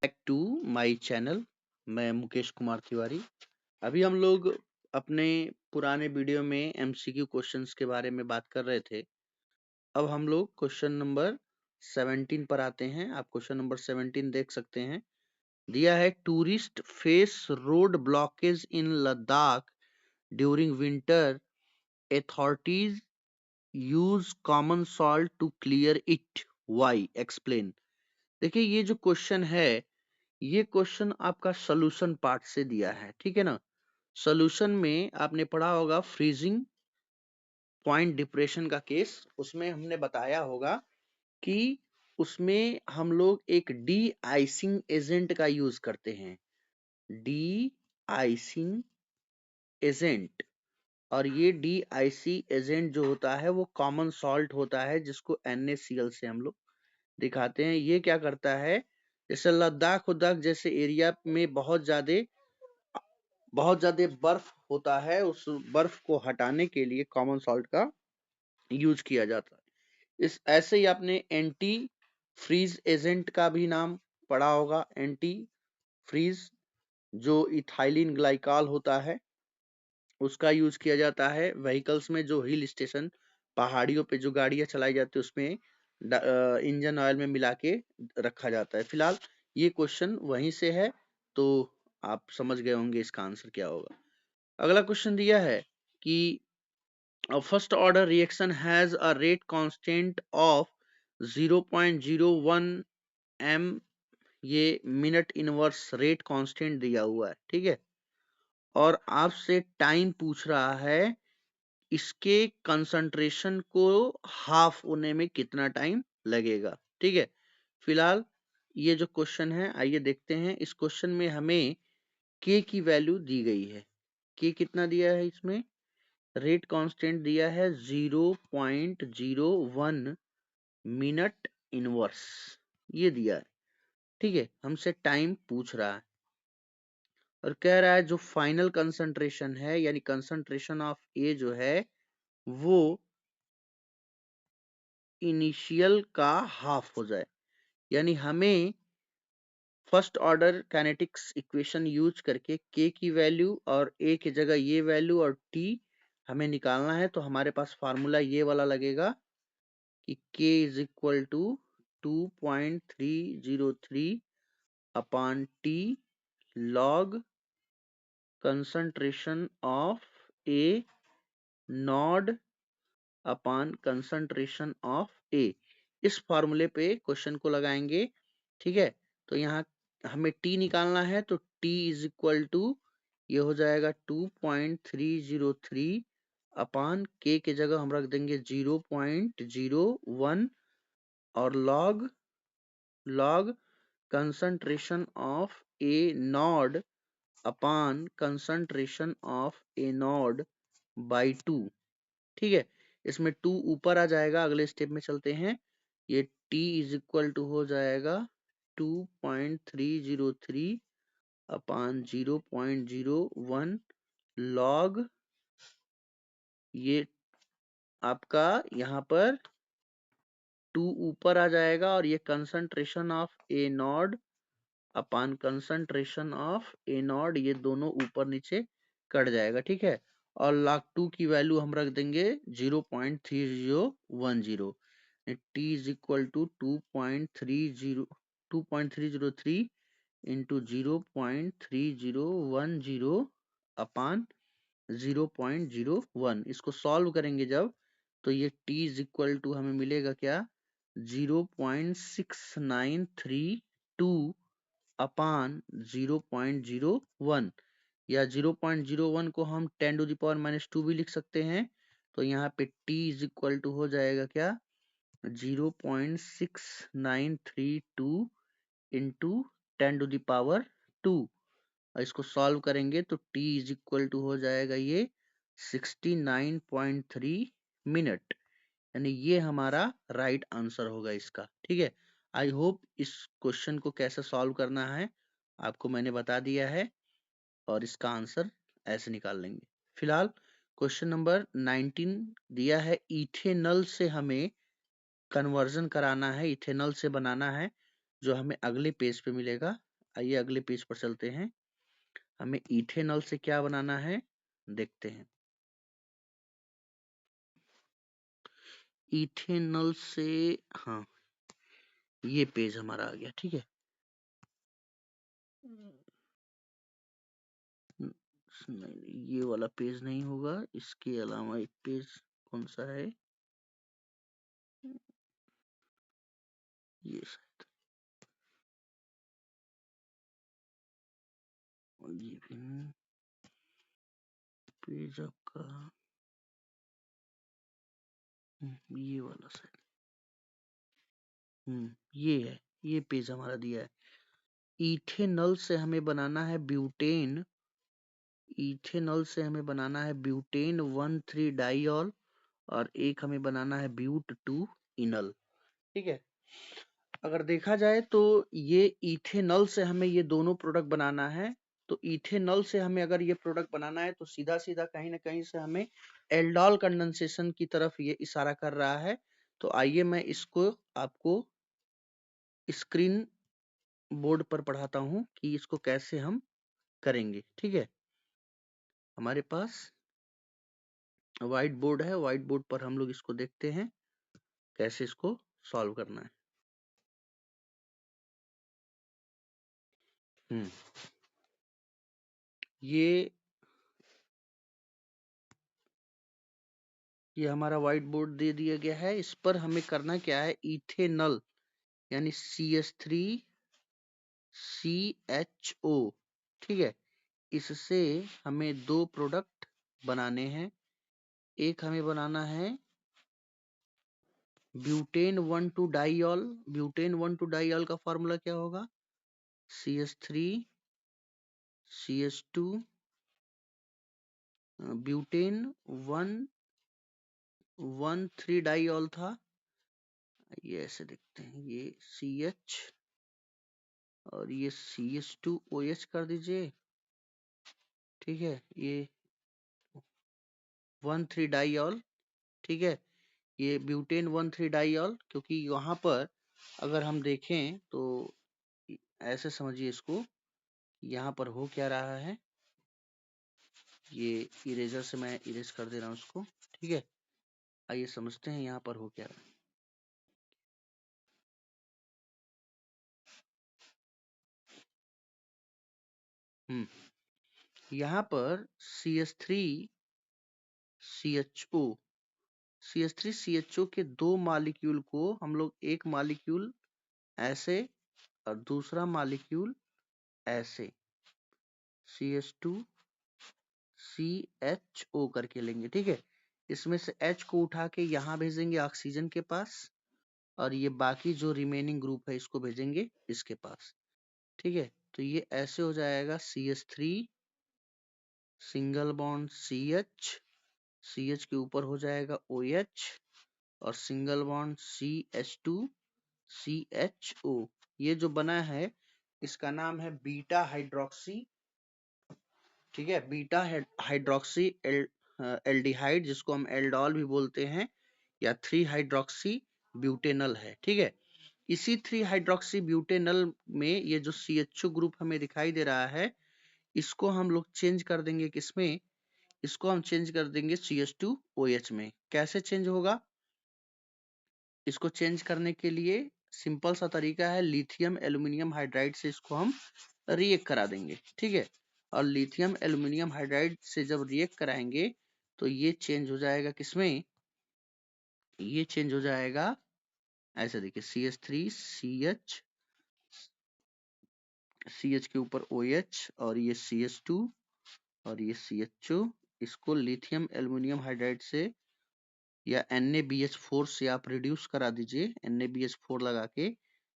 Back to my channel. मैं मुकेश कुमार तिवारी। अभी हम लोग अपने पुराने वीडियो में एमसीक्यू क्वेश्चंस के बारे में बात कर रहे थे। अब हम लोग क्वेश्चन नंबर 17 पर आते हैं। आप क्वेश्चन नंबर 17 देख सकते हैं। दिया है tourist face road blockage in Ladakh during winter, authorities use common salt to clear it, why, explain. देखिए ये जो क्वेश्चन है, ये क्वेश्चन आपका सोल्यूशन पार्ट से दिया है, ठीक है ना। सोल्यूशन में आपने पढ़ा होगा फ्रीजिंग पॉइंट डिप्रेशन का केस। उसमें हमने बताया होगा कि उसमें हम लोग एक डी आइसिंग एजेंट का यूज करते हैं, डी आइसिंग एजेंट। और ये डी आईसी एजेंट जो होता है वो कॉमन सॉल्ट होता है, जिसको NaCl से हम लोग दिखाते हैं। ये क्या करता है, जैसे लद्दाख उद्दाख जैसे एरिया में बहुत ज्यादा बर्फ होता है, उस बर्फ को हटाने के लिए कॉमन सॉल्ट का यूज किया जाता है। इस ऐसे ही आपने एंटी फ्रीज एजेंट का भी नाम पढ़ा होगा। एंटी फ्रीज जो इथाइलिन ग्लाइकॉल होता है, उसका यूज किया जाता है व्हीकल्स में। जो हिल स्टेशन पहाड़ियों पे जो गाड़ियां चलाई जाती है उसमें इंजन ऑयल में मिला के रखा जाता है। फिलहाल ये क्वेश्चन वहीं से है, तो आप समझ गए होंगे इसका आंसर क्या होगा। अगला क्वेश्चन दिया है कि first order reaction has a rate constant of 0.01 m, ये मिनट इनवर्स रेट कांस्टेंट दिया हुआ है, ठीक है। और आपसे टाइम पूछ रहा है, इसके कंसंट्रेशन को हाफ होने में कितना टाइम लगेगा, ठीक है। फिलहाल ये जो क्वेश्चन है, आइए देखते हैं। इस क्वेश्चन में हमें के की वैल्यू दी गई है। के कितना दिया है, इसमें रेट कांस्टेंट दिया है 0.01 मिनट इनवर्स, ये दिया है, ठीक है। हमसे टाइम पूछ रहा है और कह रहा है जो फाइनल कंसंट्रेशन है, यानी कंसंट्रेशन ऑफ ए जो है वो इनिशियल का हाफ हो जाए। यानी हमें first order kinetics equation use करके के की वैल्यू और ए की जगह ये वैल्यू और टी हमें निकालना है। तो हमारे पास फार्मूला ये वाला लगेगा कि k is equal to 2.303 upon t log concentration of A naught upon concentration of A. इस फॉर्मूले पे क्वेश्चन को लगाएंगे, ठीक है। तो यहाँ हमें टी निकालना है, तो टी इज इक्वल टू ये हो जाएगा 2.303 अपॉन के के जगह हम रख देंगे 0.01 और log concentration of A naught upon concentration of A naught by 2, ठीक है। इसमें 2 ऊपर आ जाएगा। अगले स्टेप में चलते हैं। ये t इज इक्वल टू हो जाएगा 2.303 अपॉन 0.01 लॉग, ये आपका यहाँ पर 2 ऊपर आ जाएगा और ये concentration of A naught upon concentration of A naught, ये दोनों ऊपर नीचे कट जाएगा, ठीक है। और log 2 की वैल्यू हम रख देंगे 0.3010। T is equal to 2.303 into 0.3010 upon 0.01। इसको सॉल्व करेंगे जब, तो ये t इज इक्वल टू हमें मिलेगा क्या, 0.6932 अपान 0.01, या 0.01 को हम 10 टू द पावर माइनस 2 भी लिख सकते हैं। तो यहाँ पे t इज इक्वल टू हो जाएगा क्या, 0.6932 इंटू 10 टू द पावर 2। और इसको सॉल्व करेंगे तो t इज इक्वल टू हो जाएगा ये 69.3 मिनट, यानी ये हमारा राइट आंसर होगा इसका, ठीक है। आई होप इस क्वेश्चन को कैसे सॉल्व करना है आपको मैंने बता दिया है, और इसका आंसर ऐसे निकाल लेंगे। फिलहाल क्वेश्चन नंबर 19 दिया है, इथेनॉल से हमें कन्वर्जन कराना है, इथेनॉल से बनाना है, जो हमें अगले पेज पे मिलेगा। आइए अगले पेज पर चलते हैं। हमें इथेनॉल से क्या बनाना है देखते हैं। इथेनॉल से, हाँ ये पेज हमारा आ गया, ठीक है। नहीं, ये वाला पेज नहीं होगा, इसके अलावा एक पेज कौन सा है, ये शायद, ये भी नहीं, पेज आपका ये वाला शायद, ये है, ये पेज हमारा दिया है। इथेनॉल से हमें बनाना है ब्यूटेन, इथेनॉल से हमें बनाना है ब्यूटेन 1,3 डाइऑल, और एक हमें बनाना है ब्यूट 2 इनल, ठीक है। अगर देखा जाए तो ये इथेनॉल से हमें ये दोनों प्रोडक्ट बनाना है, तो इथेनॉल से हमें अगर ये प्रोडक्ट बनाना है तो सीधा सीधा कहीं ना कहीं से हमें एल्डोल कंडेंसेशन की तरफ ये इशारा कर रहा है। तो आइए मैं इसको आपको स्क्रीन बोर्ड पर पढ़ाता हूँ कि इसको कैसे हम करेंगे, ठीक है। हमारे पास व्हाइट बोर्ड है, व्हाइट बोर्ड पर हम लोग इसको देखते हैं कैसे इसको सॉल्व करना है। ये ये हमारा व्हाइट बोर्ड दे दिया गया है। इस पर हमें करना क्या है, इथेनॉल यानी CH3CHO, ठीक है। इससे हमें दो प्रोडक्ट बनाने हैं। एक हमें बनाना है ब्यूटेन 1,2 डाइऑल। ब्यूटेन 1,2 डाइऑल का फॉर्मूला क्या होगा, CH3CH2, ब्यूटेन 1,3 डाइऑल था, ये ऐसे देखते हैं, ये CH और ये CH2OH कर दीजिए, ठीक है। ये 1,3 डाइऑल, ठीक है। ये ब्यूटेन 1,3 डाइऑल, क्योंकि यहाँ पर अगर हम देखें तो ऐसे समझिए इसको, यहाँ पर हो क्या रहा है, ये इरेजर से मैं इरेज कर दे रहा हूँ उसको, ठीक है। आइए समझते हैं यहाँ पर हो क्या रहा है। यहाँ पर CH3CHO, CH3CHO के दो मॉलिक्यूल को हम लोग एक मॉलिक्यूल ऐसे और दूसरा मॉलिक्यूल ऐसे CH2CHO करके लेंगे, ठीक है। इसमें से H को उठा के यहाँ भेजेंगे ऑक्सीजन के पास, और ये बाकी जो रिमेनिंग ग्रुप है इसको भेजेंगे इसके पास, ठीक है। तो ये ऐसे हो जाएगा CH3 single bond CH, CH के ऊपर हो जाएगा OH, और सिंगल बॉन्ड CH2CHO। ये जो बना है इसका नाम है बीटा हाइड्रोक्सी, ठीक है। बीटा हाइड्रोक्सी एल्डिहाइड, जिसको हम एल्डोल भी बोलते हैं, या 3 हाइड्रोक्सी ब्यूटेनल है, ठीक है। इसी 3 हाइड्रोक्सी ब्यूटेनल में ये जो CHO ग्रुप हमें दिखाई दे रहा है, इसको हम लोग चेंज कर देंगे किसमें, इसको हम चेंज कर देंगे CH2OH में। कैसे चेंज होगा, इसको चेंज करने के लिए सिंपल सा तरीका है, लिथियम एल्यूमिनियम हाइड्राइड से इसको हम रिएक्ट करा देंगे, ठीक है। और लिथियम एल्यूमिनियम हाइड्राइड से जब रिएक्ट कराएंगे तो ये चेंज हो जाएगा किसमें, ये चेंज हो जाएगा ऐसे, देखिए CH3CH, CH के ऊपर OH, और ये CH2 और ये CHO, इसको लिथियम एल्यूमिनियम हाइड्राइड से या NaBH4 से आप रिड्यूस करा दीजिए, NaBH4 लगा के,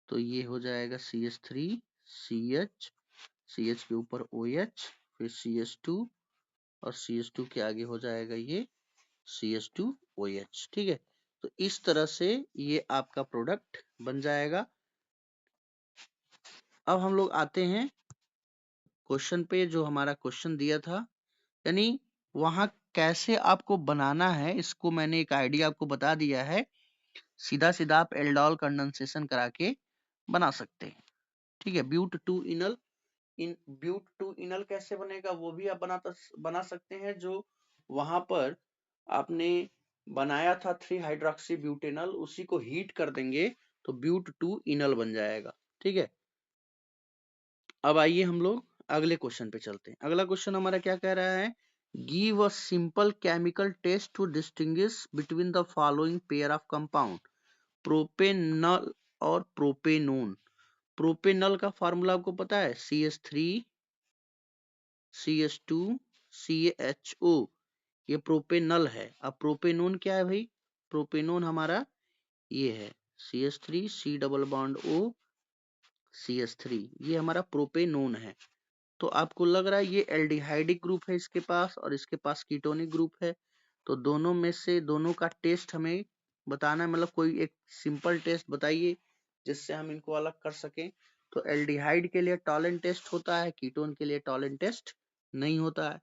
तो ये हो जाएगा CH3CH, CH के ऊपर OH, फिर CH2, और CH2 के आगे हो जाएगा ये CH2OH, ठीक है। तो इस तरह से ये आपका प्रोडक्ट बन जाएगा। अब हम लोग आते हैं क्वेश्चन पे, जो हमारा क्वेश्चन दिया था, यानी वहां कैसे आपको बनाना है, इसको मैंने एक आइडिया आपको बता दिया है। सीधा सीधा आप एल्डोल कंडेंसेशन करा के बना सकते हैं। ठीक है। ब्यूट टू इनल, ब्यूट टू इनल कैसे बनेगा वो भी आप बना सकते हैं। जो वहां पर आपने बनाया था 3 हाइड्रोक्सी ब्यूटेनल, उसी को हीट कर देंगे तो ब्यूट टू इनल बन जाएगा। ठीक है। अब आइए हम लोग अगले क्वेश्चन पे चलते हैं। अगला क्वेश्चन हमारा क्या कह रहा है, give a simple chemical test to distinguish between the following pair of compound, propanal और प्रोपेनोन। प्रोपेनल का फॉर्मूला आपको पता है, CH3 CH2 CaHO, ये प्रोपेनल है। अब प्रोपेनोन क्या है भाई, प्रोपेनोन हमारा ये है CH3 C double bond O CH3, ये हमारा प्रोपेनोन है। तो आपको लग रहा है ये एल्डिहाइडिक ग्रुप है इसके पास, और इसके पास कीटोनिक ग्रुप है। तो दोनों में से दोनों का टेस्ट हमें बताना है, मतलब कोई एक सिंपल टेस्ट बताइए जिससे हम इनको अलग कर सकें। तो एल्डिहाइड के लिए टॉलेंट टेस्ट होता है, कीटोन के लिए टॉलेंट टेस्ट नहीं होता है।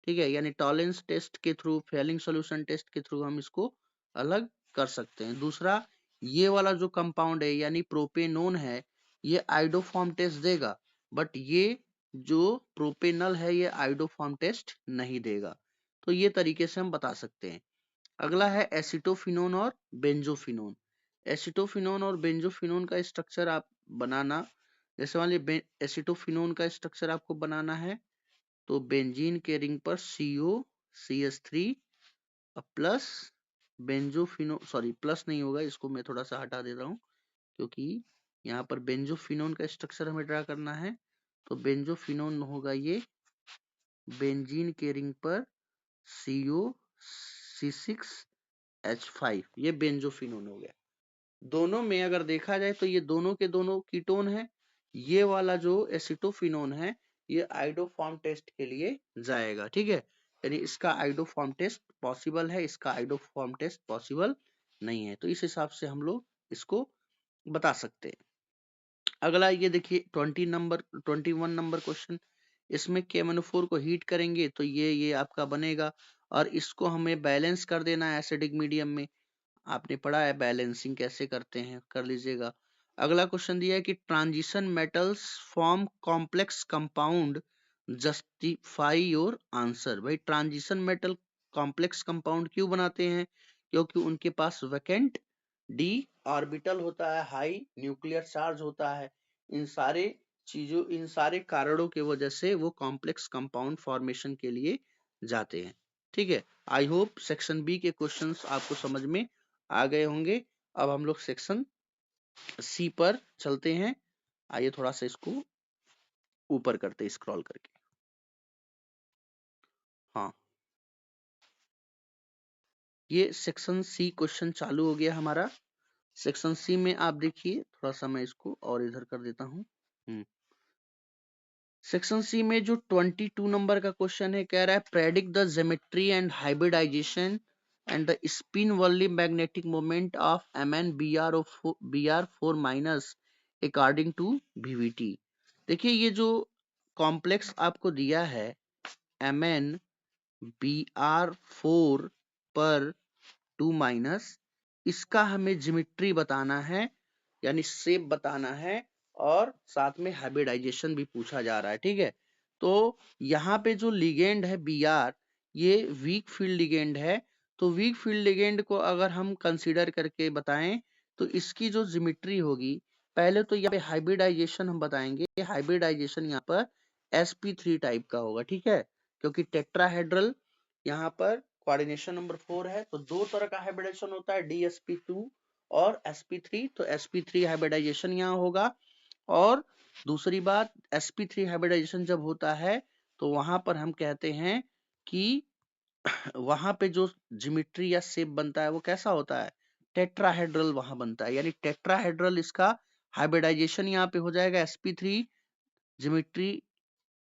ठीक है, यानी टॉलेंस टेस्ट के थ्रू, फेलिंग सॉल्यूशन टेस्ट के थ्रू हम इसको अलग कर सकते हैं। दूसरा, ये वाला जो कंपाउंड है यानी प्रोपेनोन है, ये आइडोफॉर्म टेस्ट देगा, बट ये जो प्रोपेनल है ये आइडोफॉर्म टेस्ट नहीं देगा। तो ये तरीके से हम बता सकते हैं। अगला है एसिटोफिनोन और बेंजोफिनोन। एसिटोफिनोन और बेंजोफिनोन का स्ट्रक्चर आप बनाना, जैसे मान लीजिए एसिटोफिनोन का स्ट्रक्चर आपको बनाना है, तो बेंजीन के रिंग पर CO CH3 plus benzophenone, sorry plus नहीं होगा, इसको मैं थोड़ा सा हटा देता हूँ क्योंकि यहाँ पर बेंजोफिनोन का स्ट्रक्चर हमें ड्रा करना है। तो बेंजोफिनोन होगा ये बेंजीन के रिंग पर CO C6H5, ये बेंजोफिनोन हो गया। दोनों में अगर देखा जाए तो ये दोनों के दोनों कीटोन है। ये वाला जो एसिटोफिनोन है ये आइडोफॉर्म टेस्ट के लिए जाएगा। ठीक है, यानी इसका आइडोफॉर्म टेस्ट पॉसिबल है, इसका आइडोफॉर्म टेस्ट पॉसिबल नहीं है। तो इस हिसाब से हम लोग इसको बता सकते हैं। अगला ये देखिए 21 नंबर क्वेश्चन, इसमें KMnO4 को हीट करेंगे तो ये आपका बनेगा, और इसको हमें बैलेंस कर देना है एसिडिक मीडियम में। आपने पढ़ा है बैलेंसिंग कैसे करते हैं, कर लीजिएगा। अगला क्वेश्चन दिया है कि transition metals form complex compound, justify your answer. भाई ट्रांजिशन मेटल कॉम्प्लेक्स कंपाउंड क्यों बनाते हैं, क्योंकि उनके पास वैकेंट d ऑर्बिटल होता है, हाई न्यूक्लियर चार्ज होता है। इन सारे चीजों, इन सारे कारणों के वजह से वो कॉम्प्लेक्स कंपाउंड फॉर्मेशन के लिए जाते हैं। ठीक है, आई होप सेक्शन बी के क्वेश्चंस आपको समझ में आ गए होंगे। अब हम लोग सेक्शन सी पर चलते हैं। आइए थोड़ा सा इसको ऊपर करते, स्क्रॉल करके। हाँ, ये सेक्शन सी क्वेश्चन चालू हो गया हमारा। सेक्शन सी में आप देखिए, थोड़ा सा मैं इसको और इधर कर देता हूँ। सेक्शन सी में जो 22 नंबर का क्वेश्चन है, कह रहा है predict the geometry and hybridization and the spin only magnetic moment of Br4 minus according to VVT। देखिए ये जो कॉम्प्लेक्स आपको दिया है Mn Br4 पर 2 माइनस, इसका हमें ज्योमेट्री बताना है, यानी शेप बताना है, और साथ में हाइब्रिडाइजेशन भी पूछा जा रहा है। ठीक है, तो यहाँ पे जो लिगेंड है Br, ये वीक फील्ड लिगेंड है। तो वीक फील्ड लिगेंड को अगर हम कंसीडर करके बताएं तो इसकी जो ज्योमेट्री होगी, पहले तो यहाँ पे हाइब्रिडाइजेशन हम बताएंगे। हाइब्रिडाइजेशन यहाँ पर sp3 टाइप का होगा। ठीक है, क्योंकि टेट्राहेड्रल यहाँ पर कोऑर्डिनेशन नंबर 4 है, तो दो तरह का हाइब्रिडाइजेशन होता है, DsP2 और sp3। तो sp3 हाइब्रिडाइजेशन यहाँ होगा। और दूसरी बात, sp3 हाइब्रिडाइजेशन जब होता है तो वहां पर हम कहते हैं कि वहां पे जो ज्योमेट्री या शेप बनता है वो कैसा होता है, टेट्राहेड्रल वहां बनता है। यानी टेट्राहेड्रल इसका हाइब्रिडाइजेशन यहाँ पे हो जाएगा, sp3 ज्योमेट्री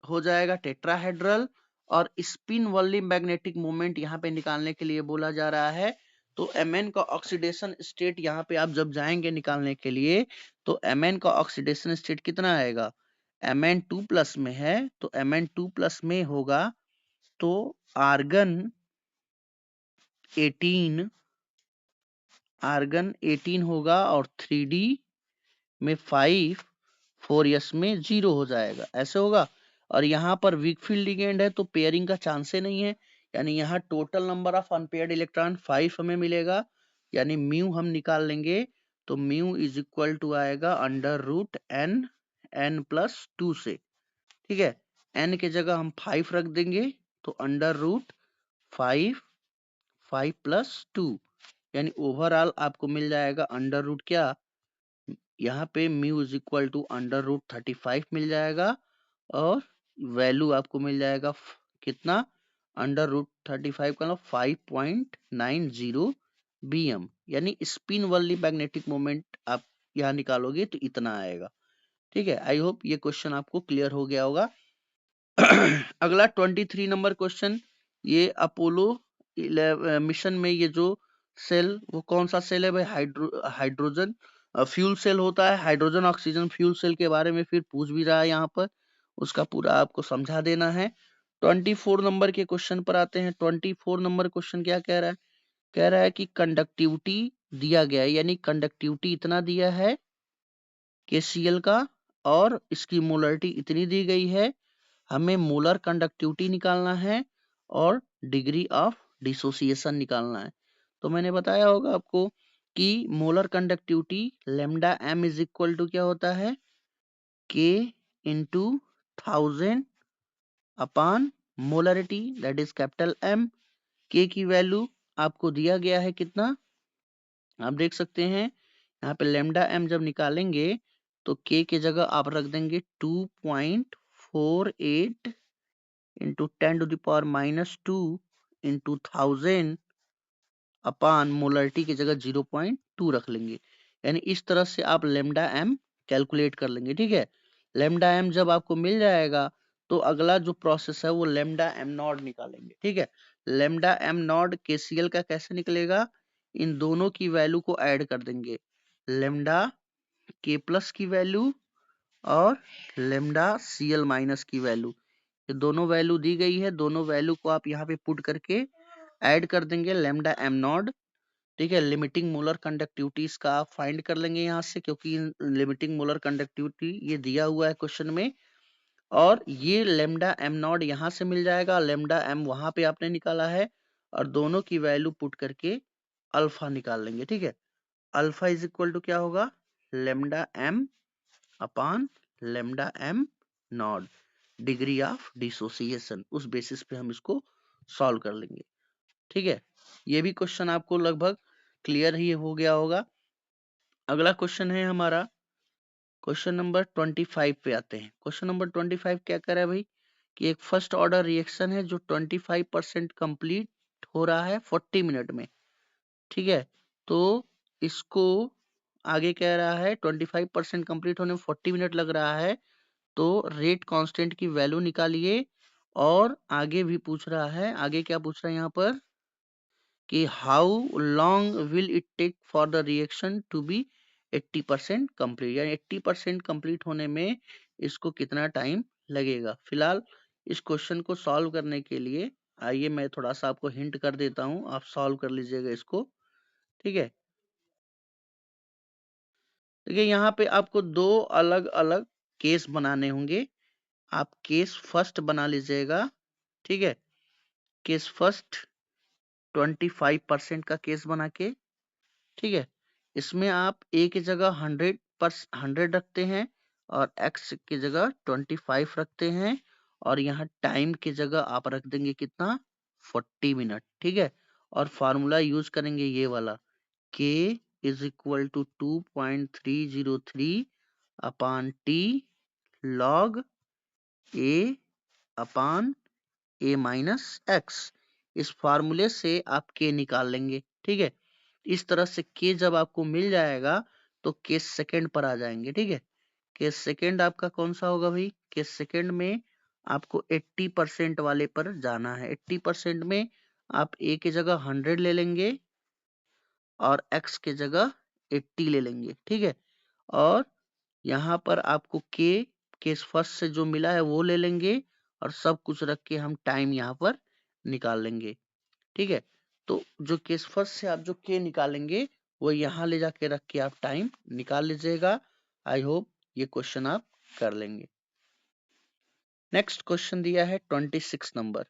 हो जाएगा टेट्राहेड्रल, और स्पिन वर्ली मैग्नेटिक मोमेंट यहाँ पे निकालने के लिए बोला जा रहा है। तो Mn का ऑक्सीडेशन स्टेट यहाँ पे आप जब जाएंगे निकालने के लिए, तो Mn का ऑक्सीडेशन स्टेट कितना आएगा, Mn2+ में है, तो Mn2+ में होगा तो आर्गन 18 होगा, और 3D में 5 4s में 0 हो जाएगा, ऐसे होगा। और यहाँ पर वीक फील्ड लिगेंड है तो पेयरिंग का चांस ही नहीं है, यानी यहाँ total number of unpaired electron 5 हमें मिलेगा, यानी म्यू हम निकाल लेंगे। तो म्यू इज इक्वल टू आएगा under root N, N plus 2 से, ठीक है। एन के जगह हम 5 रख देंगे, तो अंडर रूट 5, 5 प्लस 2, यानी ओवरऑल आपको मिल जाएगा अंडर रूट क्या, यहाँ पे mu is equal to under root 35 मिल जाएगा, और वैल्यू आपको मिल जाएगा कितना, अंडर रूट 35 का 5.90 bm, यानी स्पिन वाली मैग्नेटिक मोमेंट आप यहाँ निकालोगे तो इतना आएगा, ठीक है। आई होप ये क्वेश्चन आपको क्लियर हो गया होगा। अगला 23 नंबर क्वेश्चन, ये अपोलो मिशन में ये जो सेल, वो कौन सा सेल है भाई, हाइड्रोजन फ्यूल सेल होता है। हाइड्रोजन ऑक्सीजन फ्यूल सेल के बारे में फिर पूछ भी रहा है यहाँ पर, उसका पूरा आपको समझा देना है। 24 नंबर के क्वेश्चन पर आते हैं। 24 नंबर क्वेश्चन क्या कह रहा है, कह रहा है कि कंडक्टिविटी दिया गया है, यानी कंडक्टिविटी इतना दिया है KCl का, और इसकी मोलरिटी इतनी दी गई है, हमें मोलर कंडक्टिविटी निकालना है और डिग्री ऑफ डिसोसिएशन निकालना है। तो मैंने बताया होगा आपको कि molar conductivity lambda m is equal to क्या होता है, K into 1000 upon molarity, that is capital M। K की वैल्यू आपको दिया गया है कितना, आप देख सकते हैं यहाँ पे लेमडा m जब निकालेंगे तो K की जगह आप रख देंगे 2.48 इंटू 10⁻⁻2 इंटू 1000 अपान मोलरिटी की जगह 0.2 रख लेंगे, यानी इस तरह से आप लेमडा m कैलकुलेट कर लेंगे, ठीक है। लेमडा m जब आपको मिल जाएगा तो अगला जो प्रोसेस है वो लेमडा m नॉट निकालेंगे, ठीक है। लेमडा m नॉट KCl का कैसे निकलेगा, इन दोनों की वैल्यू को ऐड कर देंगे, लेमडा K प्लस की वैल्यू और लेमडा Cl माइनस की वैल्यू, ये दोनों वैल्यू दी गई है, दोनों वैल्यू को आप यहाँ पे पुट करके ऐड कर देंगे लेमडा m नॉट, ठीक है। लिमिटिंग मोलर कंडक्टिविटी का आप फाइंड कर लेंगे यहाँ से, क्योंकि लिमिटिंग मोलर कंडक्टिविटी ये दिया हुआ है क्वेश्चन में, और ये लेमडा m नॉट यहाँ से मिल जाएगा, लेमडा m वहां पे आपने निकाला है, और दोनों की वैल्यू पुट करके अल्फा निकाल लेंगे, ठीक है। अल्फा इज इक्वल टू क्या होगा, lambda m upon lambda m not, degree of dissociation, उस बेसिस पे हम इसको सॉल्व कर लेंगे, ठीक है। ये भी क्वेश्चन आपको लगभग क्लियर ही हो गया होगा। अगला क्वेश्चन है हमारा क्वेश्चन नंबर 25 पे आते हैं। क्वेश्चन नंबर 25 क्या कर रहा है भाई, कि एक फर्स्ट ऑर्डर रिएक्शन है जो 25% कंप्लीट हो रहा है 40 मिनट में, ठीक है। तो इसको आगे कह रहा है 25% कंप्लीट होने में 40 मिनट लग रहा है, तो रेट कांस्टेंट की वैल्यू निकालिए। और आगे भी पूछ रहा है, आगे क्या पूछ रहा है यहाँ पर, कि how long will it take for the reaction to be 80% complete, यानी 80% कंप्लीट होने में इसको कितना टाइम लगेगा। फिलहाल इस क्वेश्चन को सॉल्व करने के लिए आइए मैं थोड़ा सा आपको हिंट कर देता हूं, आप सॉल्व कर लीजिएगा इसको, ठीक है। देखिए यहाँ पे आपको दो अलग अलग केस बनाने होंगे, आप केस फर्स्ट बना लीजिएगा, ठीक है। केस फर्स्ट 25% का केस बना के, ठीक है। इसमें आप ए की जगह 100 रखते हैं, और एक्स की जगह 25 रखते हैं, और यहाँ टाइम की जगह आप रख देंगे कितना, 40 मिनट, ठीक है। और फार्मूला यूज करेंगे ये वाला, k is equal to 2.303 upon T log A upon A minus X. इस फार्मूले से आप के निकाल लेंगे, ठीक है। इस तरह से के जब आपको मिल जाएगा तो के सेकंड पर आ जाएंगे, ठीक है। के सेकंड आपका कौन सा होगा भाई, के सेकंड में आपको 80% वाले पर जाना है। 80% में आप ए की जगह 100 ले लेंगे और एक्स की जगह 80 ले लेंगे, ठीक है। और यहाँ पर आपको के केस फर्स्ट से जो मिला है वो ले लेंगे, और सब कुछ रख के हम टाइम यहाँ पर निकाल लेंगे, ठीक है। तो जो केस फर्स्ट से आप जो के निकालेंगे वो यहाँ ले जाके रख के आप टाइम निकाल लीजिएगा। आई होप ये क्वेश्चन आप कर लेंगे। नेक्स्ट क्वेश्चन दिया है 26 नंबर।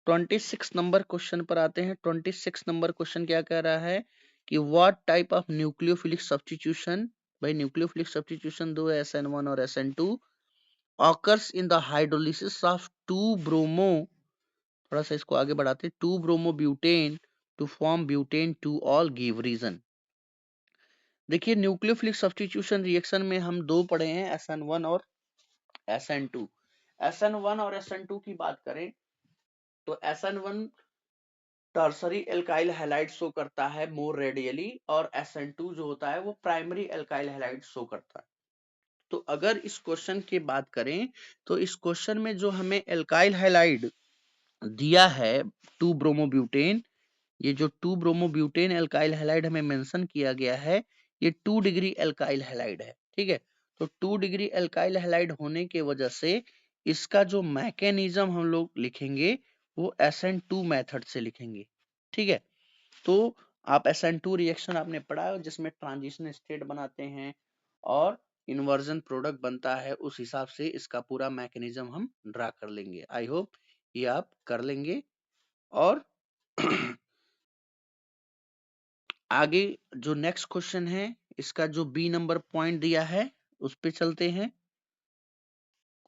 26 नंबर क्वेश्चन पर आते हैं। 26 नंबर क्वेश्चन क्या कह रहा है कि what type of nucleophilic substitution, भाई न्यूक्लियोफिलिक सब्स्टिट्यूशन दो SN1 और SN2 occurs in the hydrolysis of 2-bromo, थोड़ा सा इसको आगे बढ़ाते हैं, 2-bromobutane to form butane 2 all give reason। देखिए न्यूक्लियोफिलिक सब्स्टिट्यूशन रिएक्शन में हम दो पढ़े हैं, SN1 और SN2। SN1 और SN2 की बात करें तो SN1 tertiary alkyl halide show करता है मोर रेडियली, और SN2 जो होता है वो प्राइमरी एल्काइल हैलाइड शो करता है। तो अगर इस क्वेश्चन की बात करें तो इस क्वेश्चन में जो हमें एल्काइल हैलाइड दिया है 2-ब्रोमोब्यूटेन, ये जो 2-ब्रोमोब्यूटेन एल्काइल हैलाइड हमें मेंशन किया गया है, ये 2 डिग्री एल्काइल हैलाइड है। ठीक है, तो 2 डिग्री एल्काइल हैलाइड होने के वजह से इसका जो मैकेनिज्म हम लोग लिखेंगे वो SN2 मेथड से लिखेंगे। ठीक है, तो आप SN2 रिएक्शन आपने पढ़ा है जिसमें ट्रांजिशन स्टेट बनाते हैं और इन्वर्जन प्रोडक्ट बनता है, उस हिसाब से इसका पूरा मैकेनिज्म हम ड्रा कर लेंगे। आई होप ये आप कर लेंगे। और आगे जो नेक्स्ट क्वेश्चन है इसका जो बी नंबर पॉइंट दिया है उस पे चलते हैं।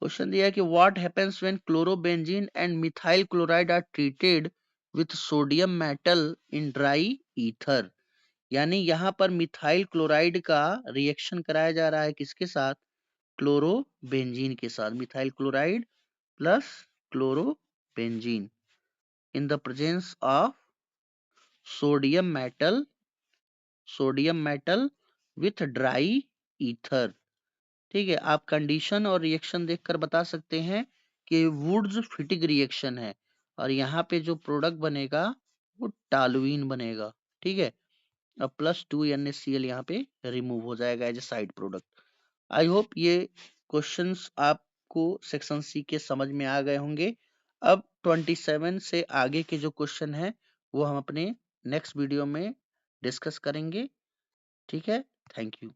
क्वेश्चन दिया है कि what happens when chlorobenzene and methyl chloride are treated with sodium metal in dry ether. यानी यहाँ पर मिथाइल क्लोराइड का रिएक्शन कराया जा रहा है किसके साथ, क्लोरोबेंजीन के साथ। Methyl chloride plus chlorobenzene in the presence of sodium metal with dry ether. ठीक है, आप कंडीशन और रिएक्शन देखकर बता सकते हैं कि वुड्स फिटिक रिएक्शन है और यहाँ पे जो प्रोडक्ट बनेगा वो टालुइन बनेगा। ठीक है, अब +2 NaCl यहाँ पे रिमूव हो जाएगा as a side product. I hope ये क्वेश्चंस आपको सेक्शन सी के समझ में आ गए होंगे। अब 27 से आगे के जो क्वेश्चन है वो हम अपने नेक्स्ट वीडियो में डिस्कस करेंगे। ठीक है, थैंक यू।